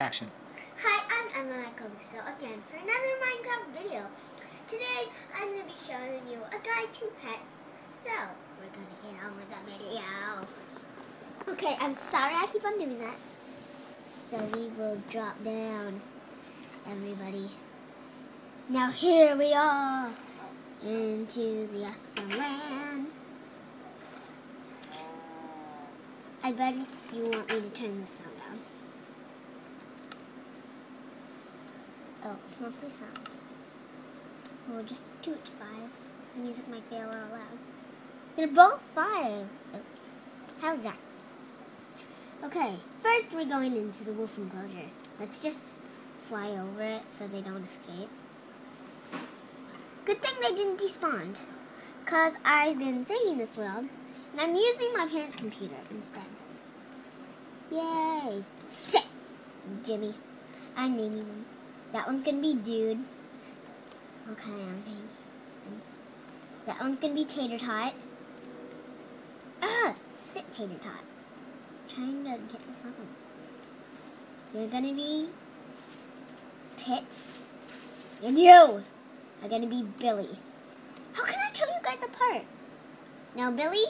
Action. Hi, I'm Emma Calypso again for another Minecraft video. Today, I'm going to be showing you a guide to pets. So, we're going to get on with the video. Okay, I'm sorry I keep on doing that. So we will drop down, everybody. Now here we are, into the awesome land. I bet you want me to turn the sound down. Oh, it's mostly sound. We'll just do it to 5. The music might fail out loud. They're both 5. Oops. How exact? Okay, first we're going into the wolf enclosure. Let's just fly over it so they don't escape. Good thing they didn't despawn, because I've been saving this world, and I'm using my parents' computer instead. Yay! Sit, Jimmy. I'm naming him. That one's gonna be Dude. Okay, I'm naming him. That one's gonna be Tater Tot. Sit, Tater Tot. Trying to get this other one. You're gonna be Pit. And you are gonna be Billy. How can I tell you guys apart? Now Billy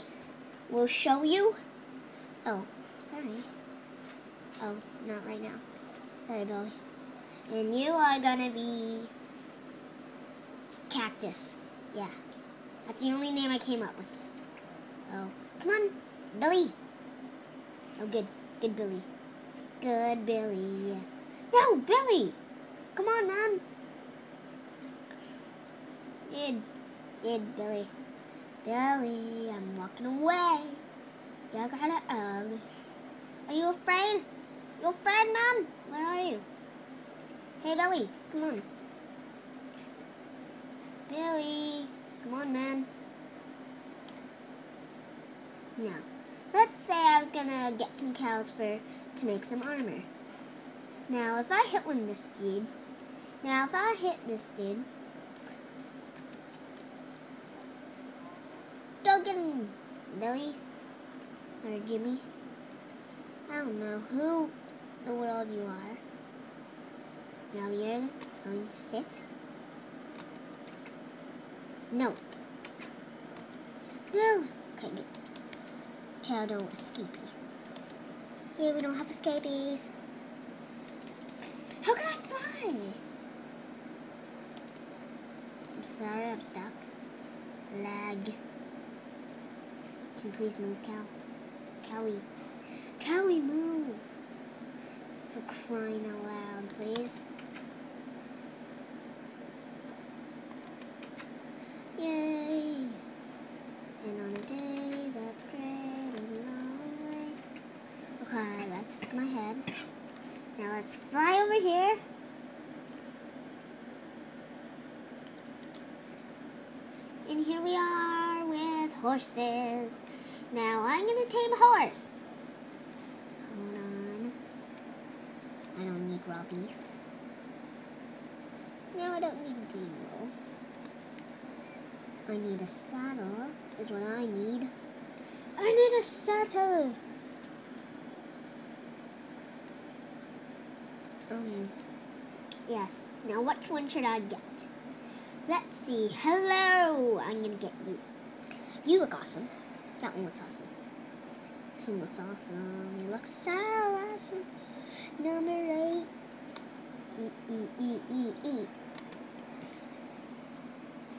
will show you. Oh, sorry. Oh, not right now. Sorry, Billy. And you are gonna be Cactus. Yeah. That's the only name I came up with. Oh, come on, Billy. Oh, good. Good Billy. Good Billy. No, Billy! Come on, man. Good Billy. Billy, I'm walking away. You got a ugh. Are you afraid? You afraid, man? Where are you? Hey, Billy, come on. Billy, come on, man. Now, let's say I was gonna get some cows to make some armor. Now, if I hit this dude, go get him, Billy, or Jimmy. I don't know who in the world you are. Now you're going to sit. No. No. Okay, good. Cow don't escapey. Here we don't have escapees. How can I fly? I'm sorry, I'm stuck. Lag. Can you please move, cow? Cowie. Cowie, move. For crying out loud, please. Yay! And on a day that's great and lonely. Okay, let's stick my head. Now let's fly over here. And here we are with horses. Now I'm gonna tame a horse. Hold on. I don't need raw beef. No, I don't need green wool. I need a saddle, is what I need. I need a saddle! Yes. Now, which one should I get? Let's see. Hello! I'm gonna get you. You look awesome. That one looks awesome. This one looks awesome. You look so awesome. Number 8. E.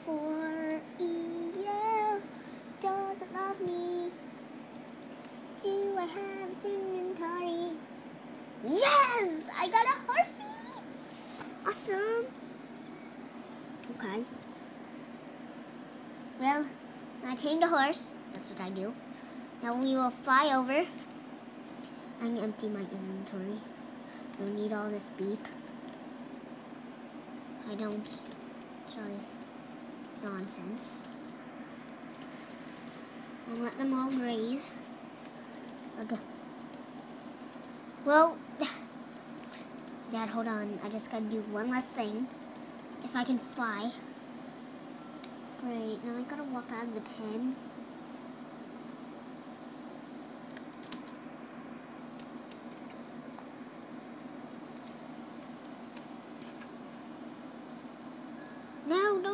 For yeah, doesn't love me. Do I have its inventory? Yes! I got a horsey! Awesome! Okay. Well, I tamed a horse. That's what I do. Now we will fly over. I'm gonna empty my inventory. Don't need all this beef. I don't. Sorry. Nonsense. I'll let them all graze. Okay. Well, Dad, hold on. I just gotta do one last thing. If I can fly. Great. Now I gotta walk out of the pen.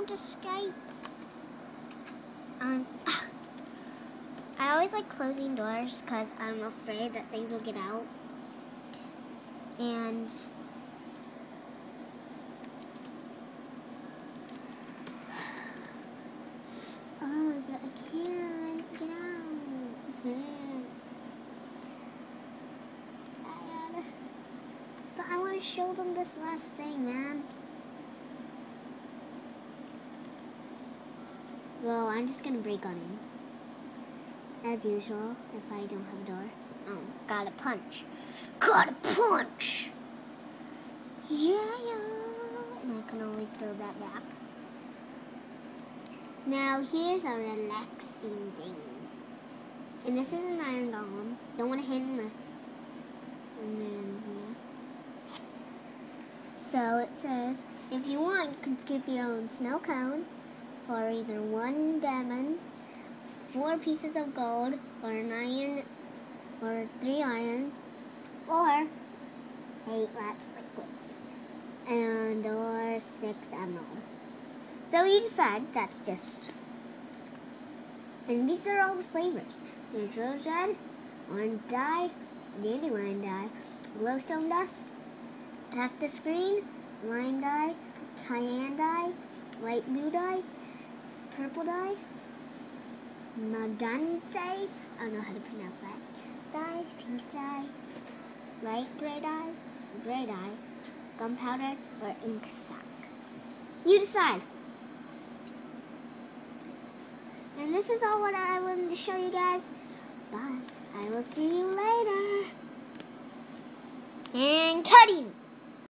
don't escape. I always like closing doors because I'm afraid that things will get out. And oh, I can't get out. But I want to show them this last thing, man. Well, I'm just gonna break on in. As usual, if I don't have a door. Oh, gotta punch. Gotta punch! Yeah. And I can always build that back. Now, here's a relaxing thing. And this is an iron golem. Don't want to hit him. So it says, if you want, you can skip your own snow cone for either 1 diamond, 4 pieces of gold, or an iron, or 3 iron, or 8 lapis liquids, and or 6 emerald. So you decide. That's just. And these are all the flavors. There's rose red, orange dye, dandelion dye, glowstone dust, cactus green, lime dye, cayenne dye, light blue dye, purple dye, magenta, I don't know how to pronounce that, dye, pink dye, light gray dye, gunpowder, or ink sac. You decide. And this is all what I wanted to show you guys. Bye. I will see you later. And cutting.